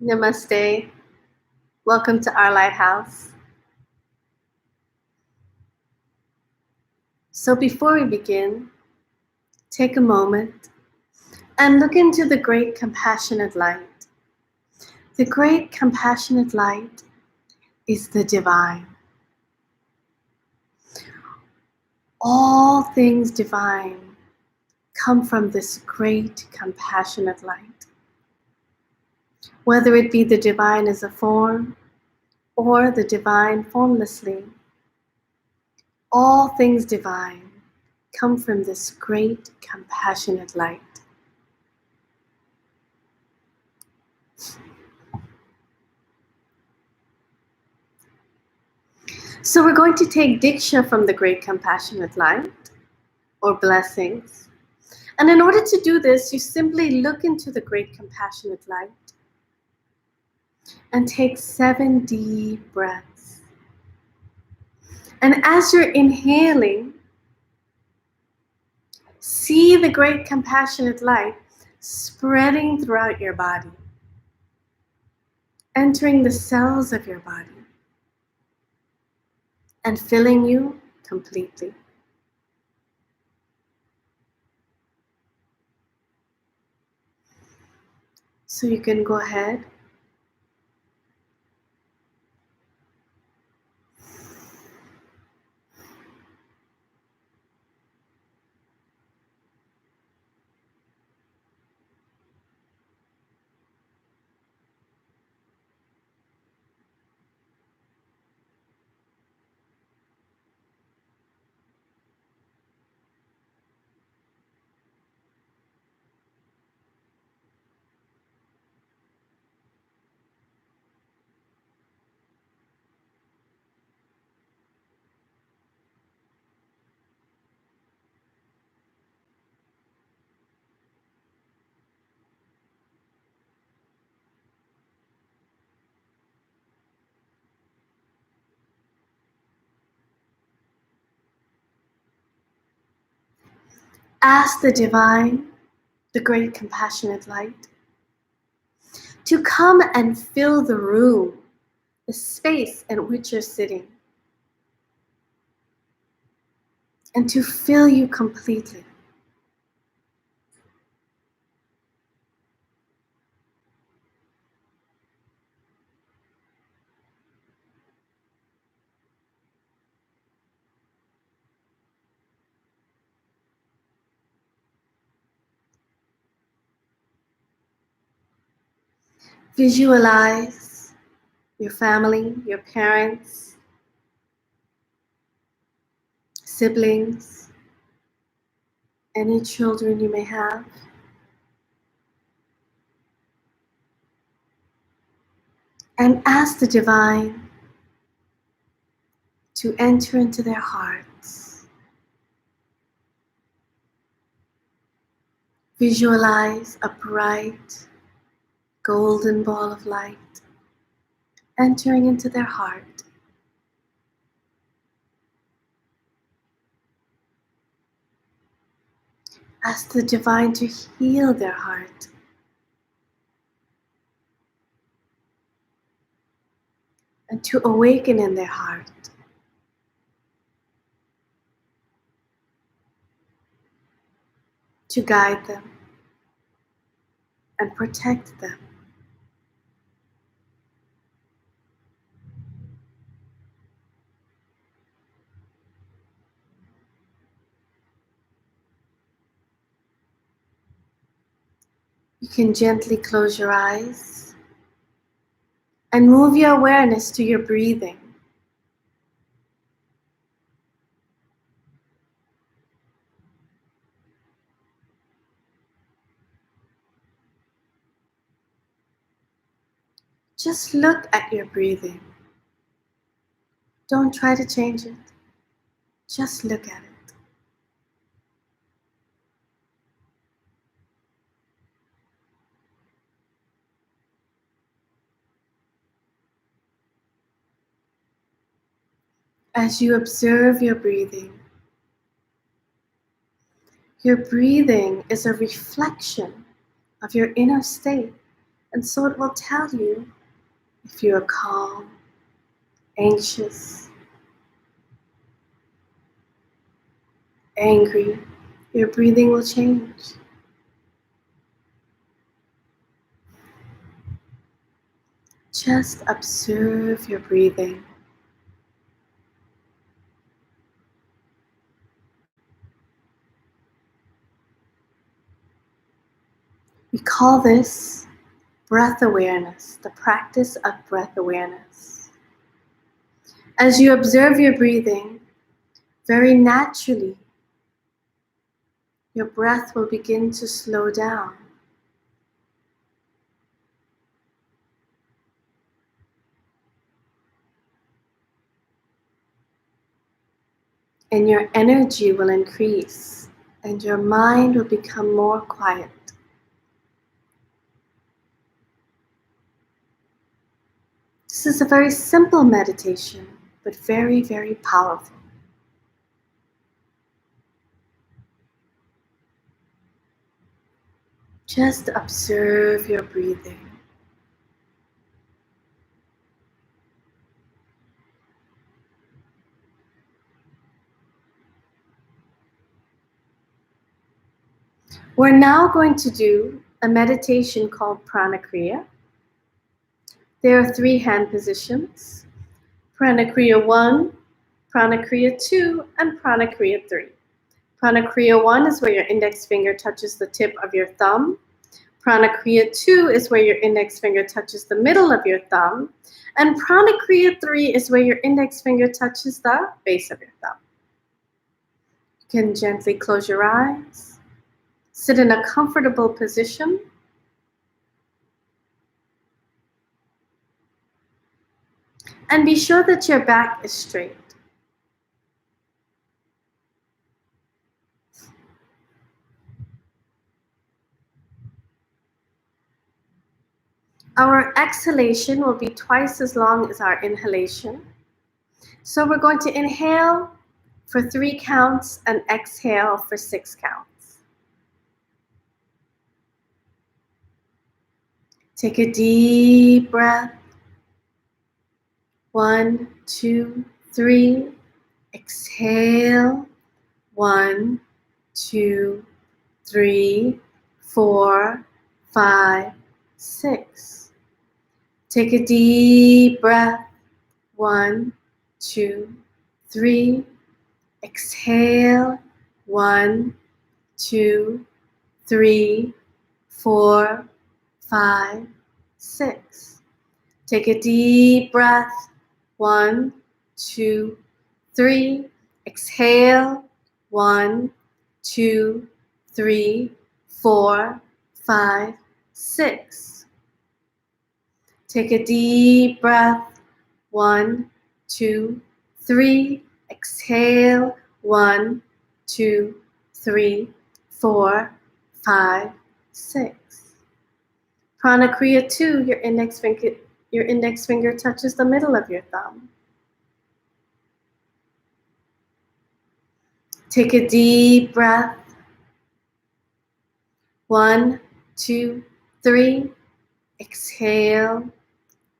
Namaste. Welcome to our lighthouse. So before we begin, take a moment and look into the great compassionate light. The great compassionate light is the divine. All things divine come from this great compassionate light. Whether it be the divine as a form or the divine formlessly, all things divine come from this great compassionate light. So we're going to take Diksha from the great compassionate light, or blessings. And in order to do this, you simply look into the great compassionate light and take 7 deep breaths. And as you're inhaling, see the great compassionate light spreading throughout your body, entering the cells of your body, and filling you completely. So you can go ahead ask the divine, the great compassionate light, to come and fill the room, the space in which you're sitting, and to fill you completely. Visualize your family, your parents, siblings, any children you may have. And ask the divine to enter into their hearts. Visualize a bright, golden ball of light entering into their heart. Ask the divine to heal their heart. And to awaken in their heart. To guide them and protect them. You can gently close your eyes and move your awareness to your breathing. Just look at your breathing. Don't try to change it. Just look at it. As you observe your breathing is a reflection of your inner state, And so it will tell you if you are calm, anxious, angry. Your breathing will change. Just observe your breathing. We call this breath awareness, the practice of breath awareness. As you observe your breathing, very naturally, your breath will begin to slow down. And your energy will increase, and your mind will become more quiet. This is a very simple meditation, but very, very powerful. Just observe your breathing. We're now going to do a meditation called Pranakriya. There are 3 hand positions: Pranakriya 1, Pranakriya 2, and Pranakriya 3. Pranakriya 1 is where your index finger touches the tip of your thumb. Pranakriya 2 is where your index finger touches the middle of your thumb. And Pranakriya 3 is where your index finger touches the base of your thumb. You can gently close your eyes. Sit in a comfortable position. And be sure that your back is straight. Our exhalation will be twice as long as our inhalation. So we're going to inhale for 3 counts and exhale for 6 counts. Take a deep breath. 1, 2, 3. Exhale. 1, 2, 3, 4, 5, 6. Take a deep breath. 1, 2, 3. Exhale. 1, 2, 3, 4, 5, 6. Take a deep breath. 1, 2, 3. Exhale. 1, 2, 3, 4, 5, 6. Take a deep breath. 1, 2, 3. Exhale. 1, 2, 3, 4, 5, 6. Pranakriya 2, your index finger touches the middle of your thumb. Take a deep breath. 1, 2, 3. Exhale.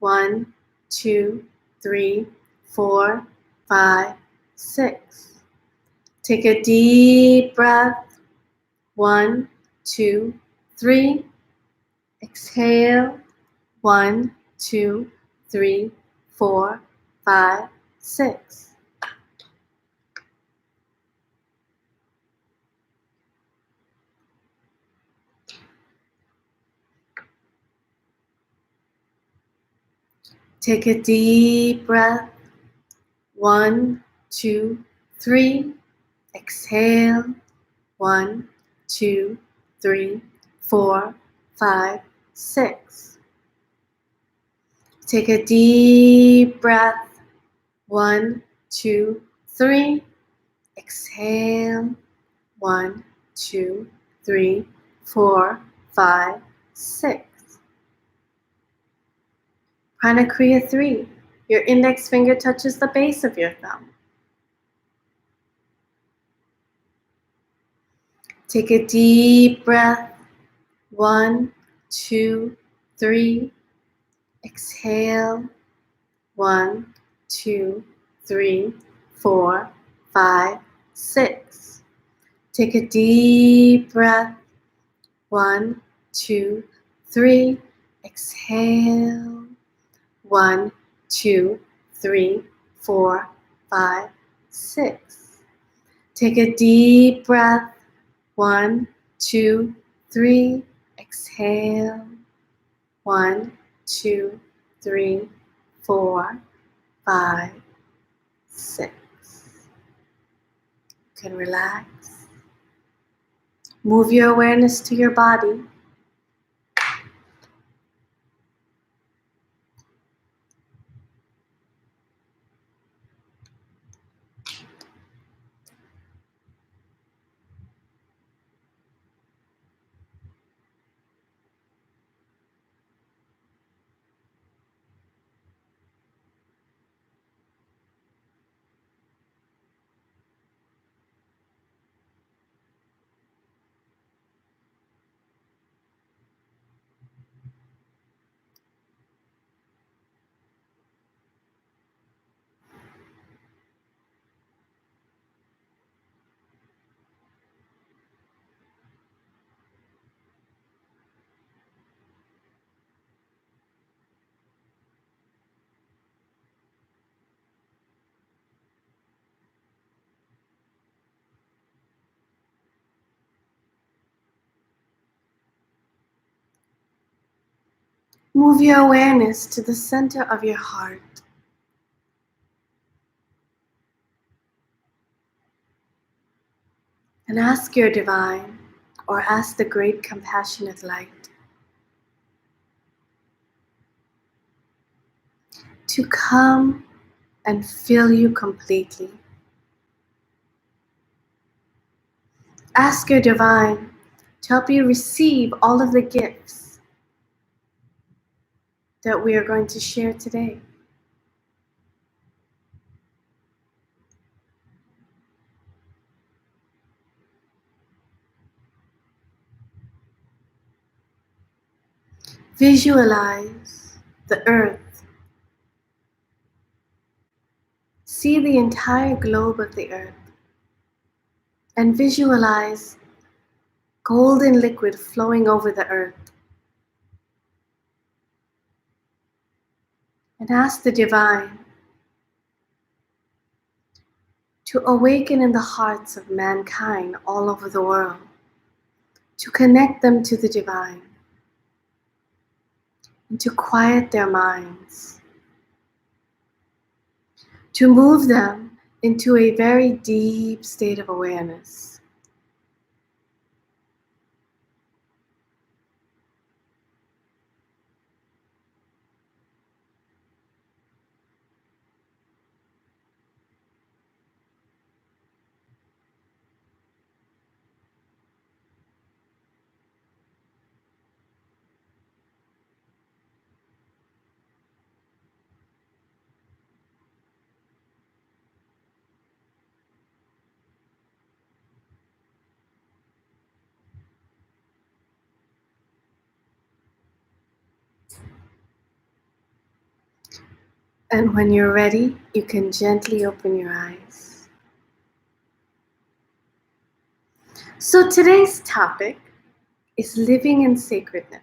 1, 2, 3, 4, 5, 6. Take a deep breath. 1, 2, 3. Exhale. 1, 2, 3, 4, 5, 6. Take a deep breath. 1, 2, 3. Exhale. 1, 2, 3, 4, 5, 6. Take a deep breath. 1, 2, 3. Exhale. 1, 2, 3, 4, 5, 6. Pranakriya 3. Your index finger touches the base of your thumb. Take a deep breath. 1, 2, 3. Exhale. 1, 2, 3, 4, 5, 6. Take a deep breath. 1, 2, 3. Exhale. 1, 2, 3, 4, 5, 6. Take a deep breath. 1, 2, 3. Exhale. 1, 2, 3, 4, 5, 6. You can relax. Move your awareness to your body. Move your awareness to the center of your heart. And ask your divine, or ask the great compassionate light, to come and fill you completely. Ask your divine to help you receive all of the gifts that we are going to share today. Visualize the earth. See the entire globe of the earth. And visualize golden liquid flowing over the earth. And ask the divine to awaken in the hearts of mankind all over the world, to connect them to the divine, and to quiet their minds, to move them into a very deep state of awareness. And when you're ready, you can gently open your eyes. So today's topic is living in sacredness.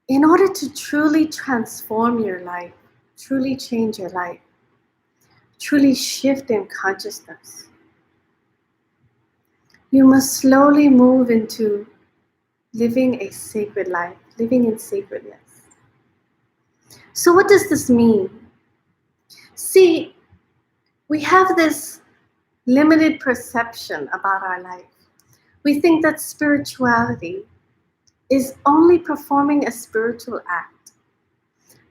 In order to truly transform your life, truly change your life, truly shift in consciousness, you must slowly move into living a sacred life, living in sacredness. So what does this mean? See, we have this limited perception about our life. We think that spirituality is only performing a spiritual act.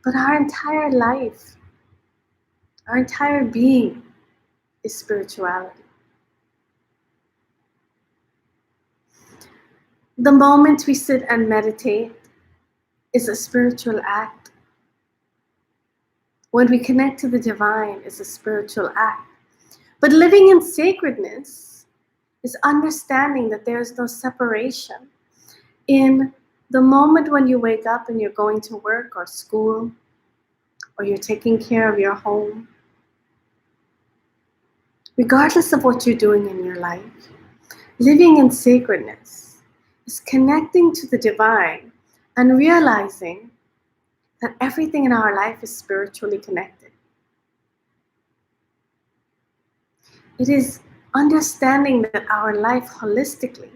But our entire life, our entire being is spirituality. The moment we sit and meditate is a spiritual act. When we connect to the divine is a spiritual act. But living in sacredness is understanding that there is no separation In the moment when you wake up and you're going to work or school, or you're taking care of your home, regardless of what you're doing in your life, living in sacredness is connecting to the divine and realizing that everything in our life is spiritually connected. It is understanding that our life holistically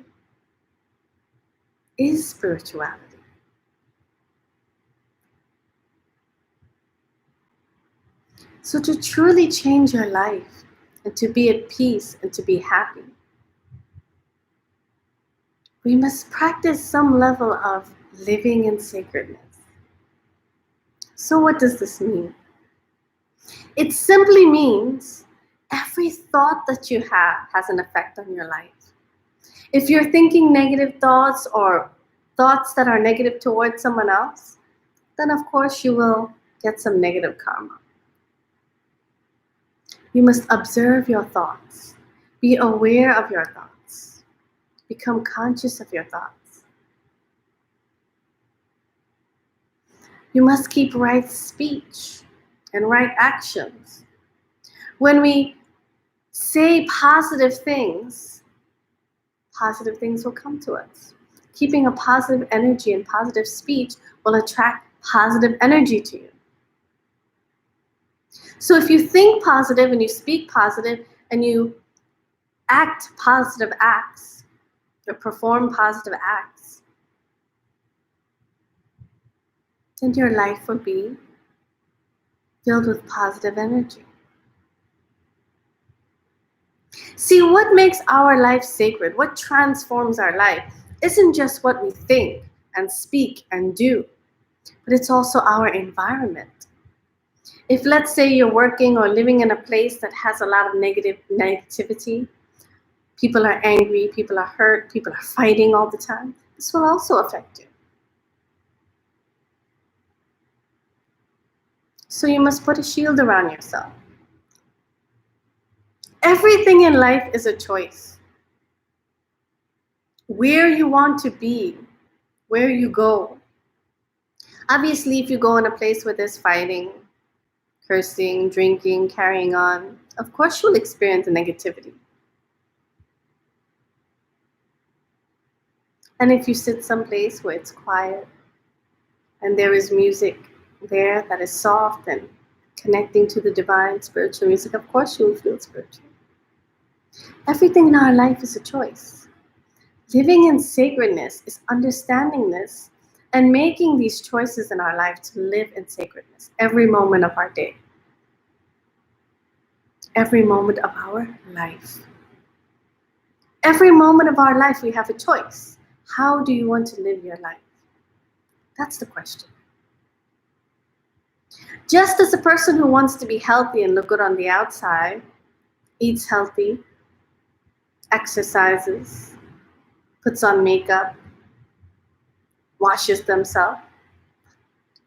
is spirituality. So to truly change your life and to be at peace and to be happy, we must practice some level of living in sacredness. So what does this mean? It simply means every thought that you have has an effect on your life. If you're thinking negative thoughts or thoughts that are negative towards someone else, then of course you will get some negative karma. You must observe your thoughts. Be aware of your thoughts. Become conscious of your thoughts. You must keep right speech and right actions. When we say positive things will come to us. Keeping a positive energy and positive speech will attract positive energy to you. So if you think positive and you speak positive and you act positive acts or perform positive acts, then your life will be filled with positive energy. See, what makes our life sacred, what transforms our life, isn't just what we think and speak and do, but it's also our environment. If, let's say, you're working or living in a place that has a lot of negativity, people are angry, people are hurt, people are fighting all the time, this will also affect you. So you must put a shield around yourself. Everything in life is a choice. Where you want to be, where you go. Obviously, if you go in a place where there's fighting, cursing, drinking, carrying on, of course you'll experience the negativity. And if you sit someplace where it's quiet and there is music there that is soft and connecting to the divine spiritual music, of course you will feel spiritual. Everything in our life is a choice. Living in sacredness is understanding this and making these choices in our life to live in sacredness every moment of our day, every moment of our life. Every moment of our life we have a choice. How do you want to live your life? That's the question. Just as a person who wants to be healthy and look good on the outside, eats healthy, exercises, puts on makeup, washes themselves.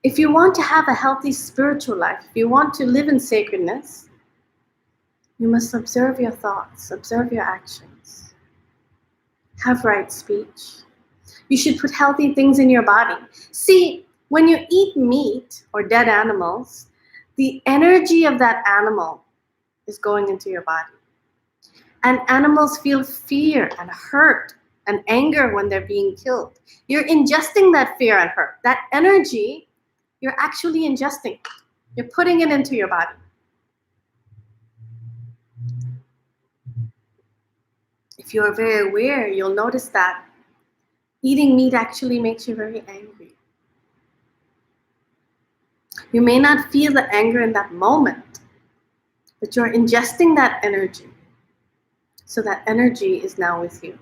If you want to have a healthy spiritual life, if you want to live in sacredness, you must observe your thoughts, observe your actions, have right speech. You should put healthy things in your body. See, when you eat meat or dead animals, the energy of that animal is going into your body. And animals feel fear and hurt and anger when they're being killed. You're ingesting that fear and hurt. That energy, you're actually ingesting. You're putting it into your body. If you're very aware, you'll notice that eating meat actually makes you very angry. You may not feel the anger in that moment, but you're ingesting that energy. So that energy is now with you.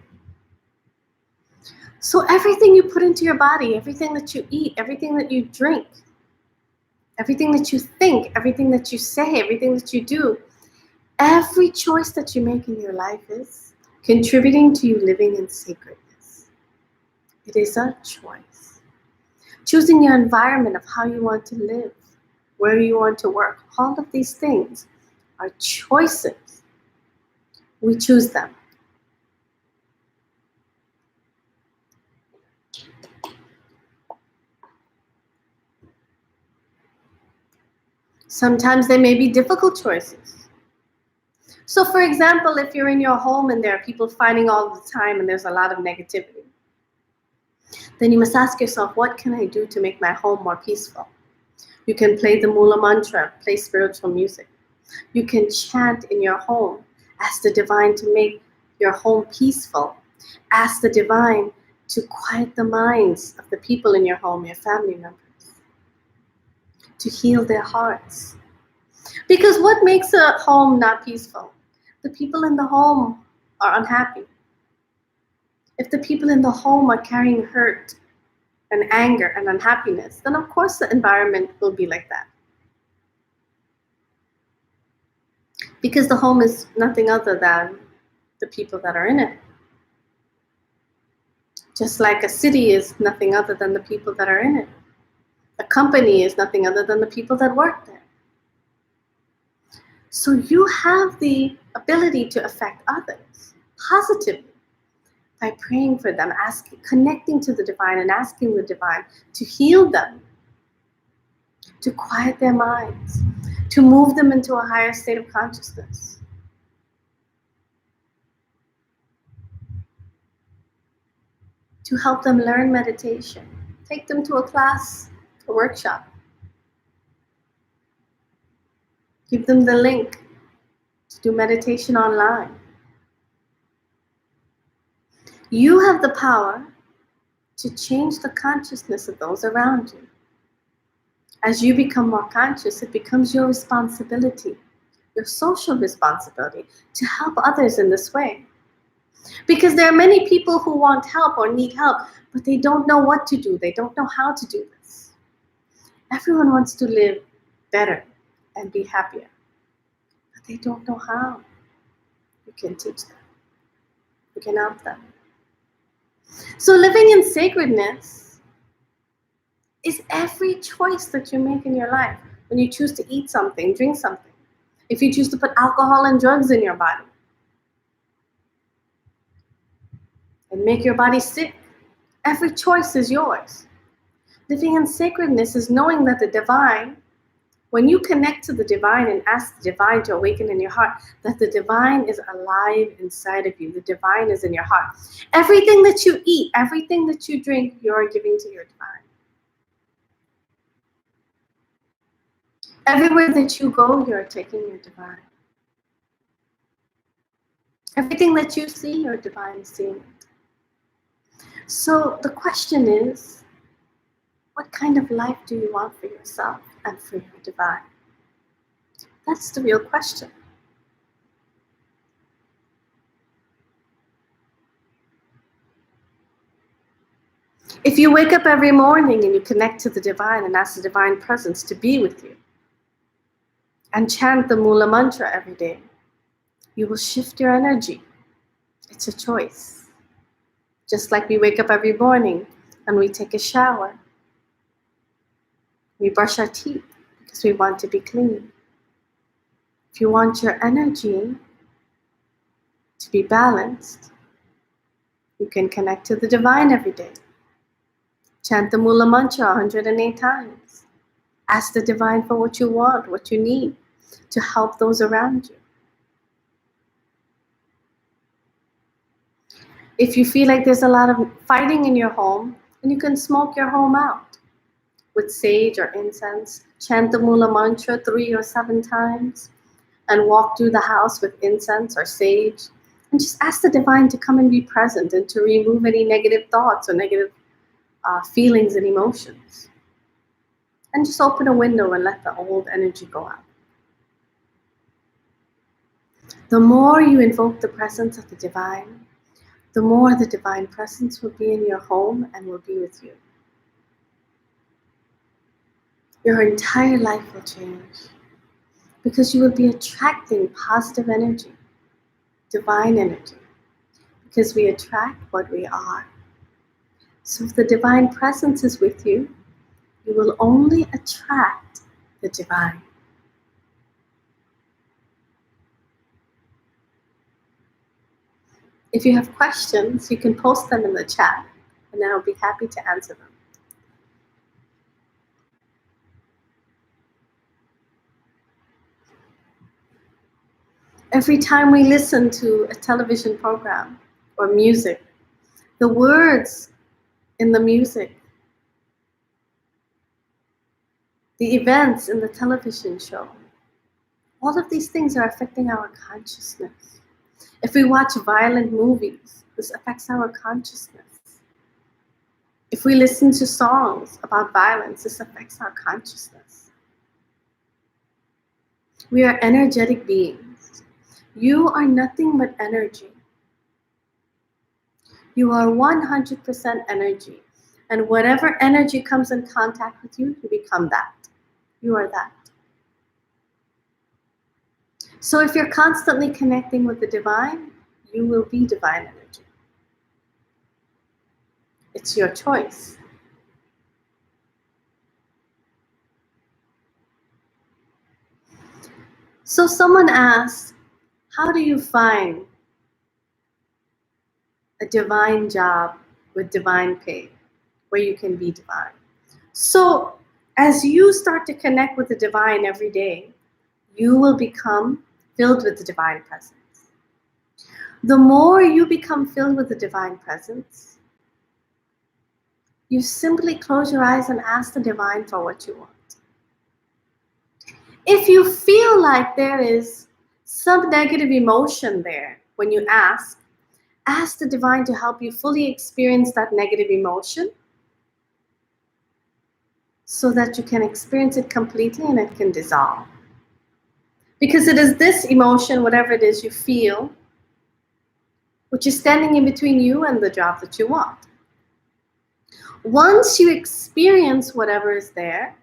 So everything you put into your body, everything that you eat, everything that you drink, everything that you think, everything that you say, everything that you do, every choice that you make in your life is contributing to you living in sacredness. It is a choice. Choosing your environment of how you want to live, where you want to work, all of these things are choices. We choose them. Sometimes they may be difficult choices. So for example, if you're in your home and there are people fighting all the time and there's a lot of negativity, then you must ask yourself, what can I do to make my home more peaceful? You can play the Mula Mantra, play spiritual music. You can chant in your home, ask the divine to make your home peaceful. Ask the divine to quiet the minds of the people in your home, your family members, to heal their hearts. Because what makes a home not peaceful? The people in the home are unhappy. If the people in the home are carrying hurt and anger and unhappiness, then of course the environment will be like that. Because the home is nothing other than the people that are in it. Just like a city is nothing other than the people that are in it. A company is nothing other than the people that work there. So you have the ability to affect others positively by praying for them, connecting to the divine and asking the divine to heal them, to quiet their minds, to move them into a higher state of consciousness. To help them learn meditation. Take them to a class, a workshop. Give them the link to do meditation online. You have the power to change the consciousness of those around you. As you become more conscious, it becomes your responsibility, your social responsibility, to help others in this way. Because there are many people who want help or need help, but they don't know what to do. They don't know how to do this. Everyone wants to live better and be happier, but they don't know how. You can teach them. You can help them. So living in sacredness is every choice that you make in your life. When you choose to eat something, drink something. If you choose to put alcohol and drugs in your body and make your body sick, every choice is yours. Living in sacredness is knowing that the divine, when you connect to the divine and ask the divine to awaken in your heart, that the divine is alive inside of you. The divine is in your heart. Everything that you eat, everything that you drink, you're giving to your divine. Everywhere that you go, you're taking your divine. Everything that you see, your divine is seeing it. So the question is, what kind of life do you want for yourself and for your divine? That's the real question. If you wake up every morning and you connect to the divine and ask the divine presence to be with you and chant the Mula Mantra every day, you will shift your energy. It's a choice. Just like we wake up every morning and we take a shower. We brush our teeth because we want to be clean. If you want your energy to be balanced, you can connect to the divine every day. Chant the Mula Mantra 108 times. Ask the divine for what you want, what you need to help those around you. If you feel like there's a lot of fighting in your home, then you can smoke your home out with sage or incense. Chant the Mula Mantra 3 or 7 times and walk through the house with incense or sage. And just ask the divine to come and be present and to remove any negative thoughts or negative feelings and emotions. And just open a window and let the old energy go out. The more you invoke the presence of the divine, the more the divine presence will be in your home and will be with you. Your entire life will change because you will be attracting positive energy, divine energy, because we attract what we are. So if the divine presence is with you, you will only attract the divine. If you have questions, you can post them in the chat, and I'll be happy to answer them. Every time we listen to a television program or music, the words in the music, the events in the television show, all of these things are affecting our consciousness. If we watch violent movies, this affects our consciousness. If we listen to songs about violence, this affects our consciousness. We are energetic beings. You are nothing but energy. You are 100% energy. And whatever energy comes in contact with you, you become that. You are that. So if you're constantly connecting with the divine, you will be divine energy. It's your choice. So someone asked, how do you find a divine job with divine pay where you can be divine? So as you start to connect with the divine every day, you will become filled with the divine presence. The more you become filled with the divine presence, you simply close your eyes and ask the divine for what you want. If you feel like there is some negative emotion there when you ask the divine to help you fully experience that negative emotion so that you can experience it completely and it can dissolve. Because it is this emotion, whatever it is you feel, which is standing in between you and the job that you want. Once you experience whatever is there,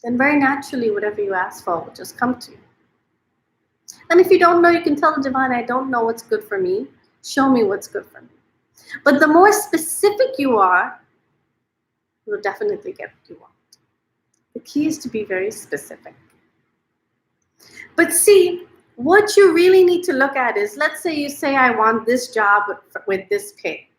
then very naturally whatever you ask for will just come to you. And if you don't know, you can tell the divine, I don't know what's good for me. Show me what's good for me. But the more specific you are, you will definitely get what you want. The key is to be very specific. But see, what you really need to look at is, let's say you say, I want this job with this pay.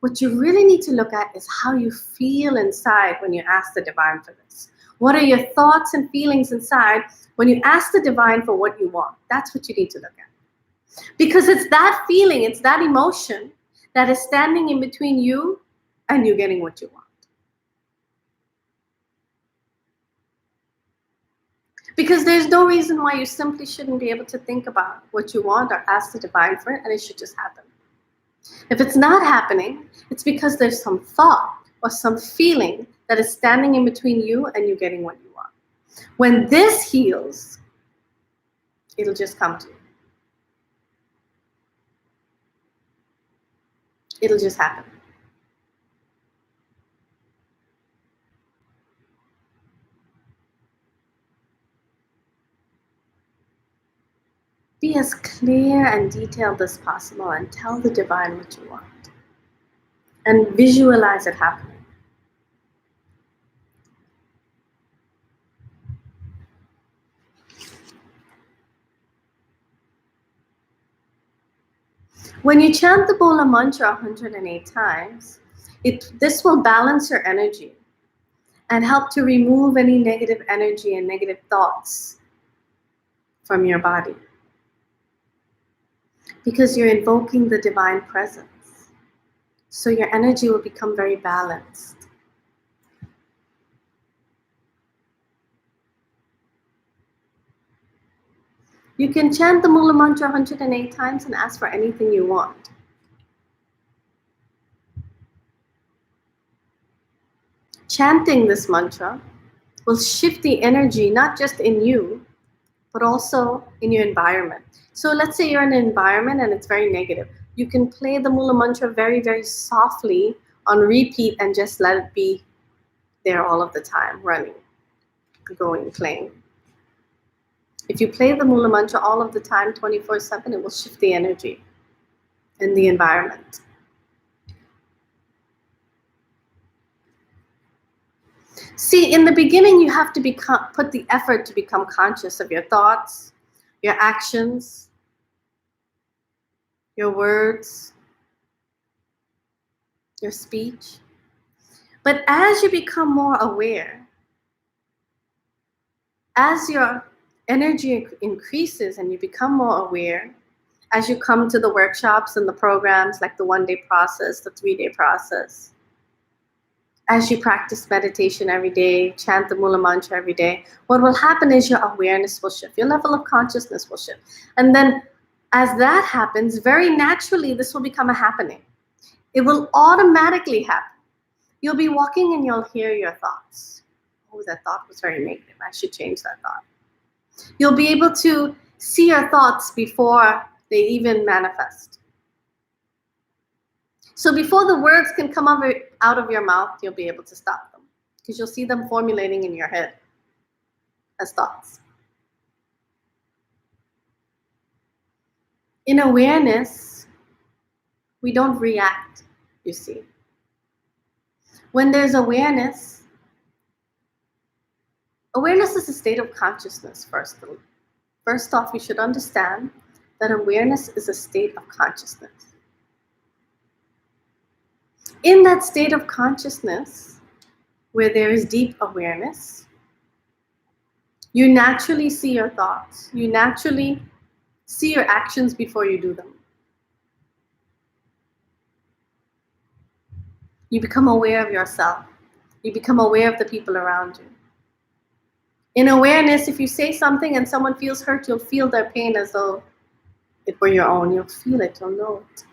What you really need to look at is how you feel inside when you ask the divine for this. What are your thoughts and feelings inside when you ask the divine for what you want? That's what you need to look at. Because it's that feeling, it's that emotion that is standing in between you and you getting what you want. Because there's no reason why you simply shouldn't be able to think about what you want or ask the divine for it, and it should just happen. If it's not happening, it's because there's some thought or some feeling that is standing in between you and you getting what you want. When this heals, it'll just come to you. It'll just happen. Be as clear and detailed as possible and tell the divine what you want. And visualize it happening. When you chant the Bola mantra 108 times, this will balance your energy and help to remove any negative energy and negative thoughts from your body. Because you're invoking the divine presence. So your energy will become very balanced. You can chant the Mula Mantra 108 times and ask for anything you want. Chanting this mantra will shift the energy, not just in you, but also in your environment. So let's say you're in an environment and it's very negative. You can play the Mula Mantra very, very softly on repeat and just let it be there all of the time, running, going, playing. If you play the Mula Mantra all of the time, 24/7, it will shift the energy in the environment. See, in the beginning, you have to put the effort to become conscious of your thoughts, your actions, your words, your speech. But as you become more aware, as your energy increases and you become more aware as you come to the workshops and the programs like the 1-day process, the 3-day process. As you practice meditation every day, chant the Mula Mantra every day, what will happen is your awareness will shift, your level of consciousness will shift. And then as that happens, very naturally, this will become a happening. It will automatically happen. You'll be walking and you'll hear your thoughts. Oh, that thought was very negative. I should change that thought. You'll be able to see your thoughts before they even manifest. So before the words can come out of your mouth, you'll be able to stop them because you'll see them formulating in your head as thoughts. In awareness, we don't react, you see. When there's awareness, awareness is a state of consciousness, First off, you should understand that awareness is a state of consciousness. In that state of consciousness, where there is deep awareness, you naturally see your thoughts. You naturally see your actions before you do them. You become aware of yourself. You become aware of the people around you. In awareness, if you say something and someone feels hurt, you'll feel their pain as though it were your own. You'll feel it, you'll know it.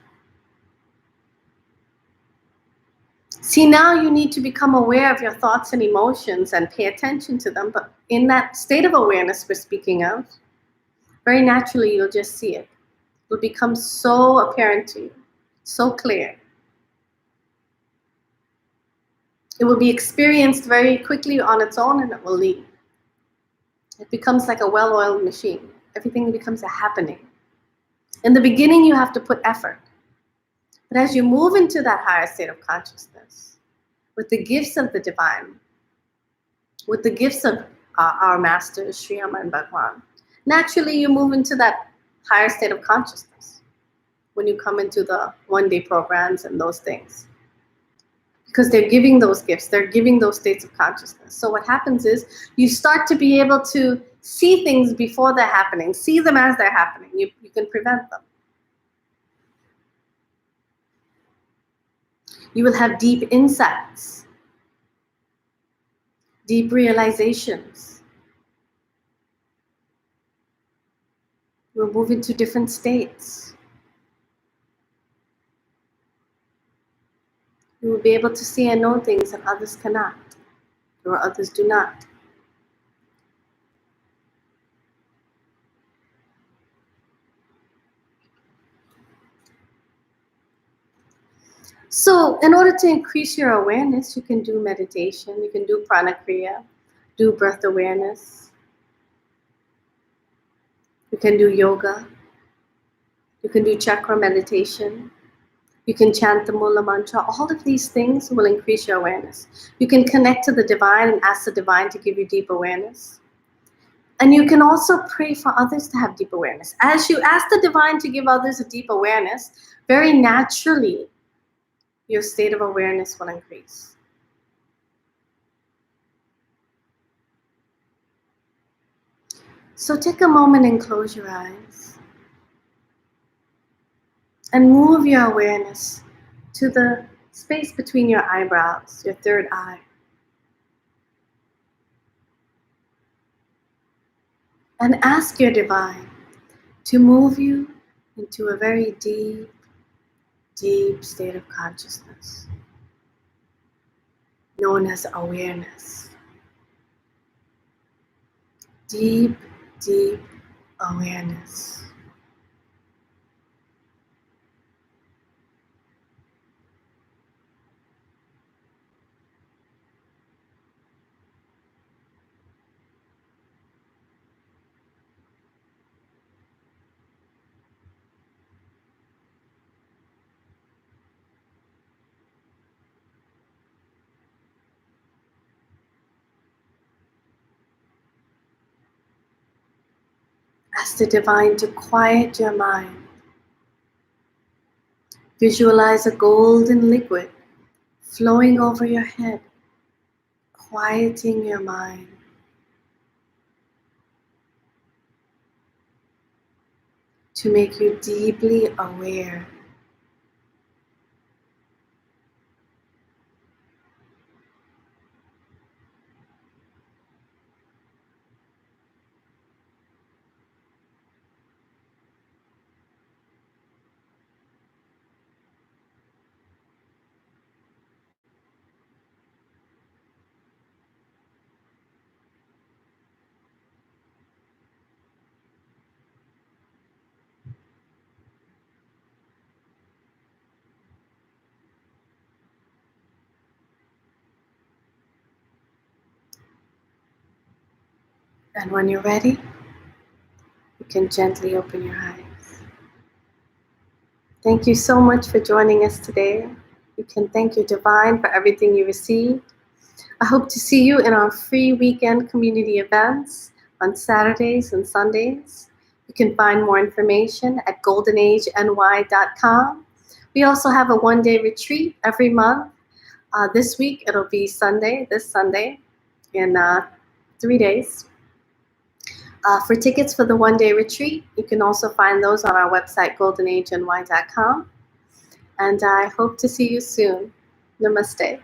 See, now you need to become aware of your thoughts and emotions and pay attention to them. But in that state of awareness we're speaking of, very naturally you'll just see it. It will become so apparent to you, so clear. It will be experienced very quickly on its own and it will leave. It becomes like a well-oiled machine. Everything becomes a happening. In the beginning, you have to put effort. But as you move into that higher state of consciousness, with the gifts of the divine, with the gifts of our masters, Sri Amma and Bhagwan, naturally you move into that higher state of consciousness when you come into the 1-day programs and those things. Because they're giving those gifts, they're giving those states of consciousness. So what happens is you start to be able to see things before they're happening, see them as they're happening. You can prevent them. You will have deep insights, deep realizations. You will move into different states. You will be able to see and know things that others cannot, or others do not. So in order to increase your awareness, you can do meditation, you can do pranakriya, do breath awareness, you can do yoga, you can do chakra meditation, you can chant the Mula Mantra. All of these things will increase your awareness. You can connect to the divine and ask the divine to give you deep awareness. And you can also pray for others to have deep awareness. As you ask the divine to give others a deep awareness, very naturally, your state of awareness will increase. So take a moment and close your eyes. And move your awareness to the space between your eyebrows, your third eye. And ask your divine to move you into a very deep, deep state of consciousness, known as awareness. Deep, deep awareness. Ask the divine to quiet your mind. Visualize a golden liquid flowing over your head, quieting your mind. to make you deeply aware. And when you're ready, you can gently open your eyes. Thank you so much for joining us today. You can thank your divine for everything you received. I hope to see you in our free weekend community events on Saturdays and Sundays. You can find more information at goldenageny.com. We also have a one-day retreat every month. This week it'll be this Sunday, in 3 days. For tickets for the one-day retreat, you can also find those on our website, goldenageny.com. And I hope to see you soon. Namaste.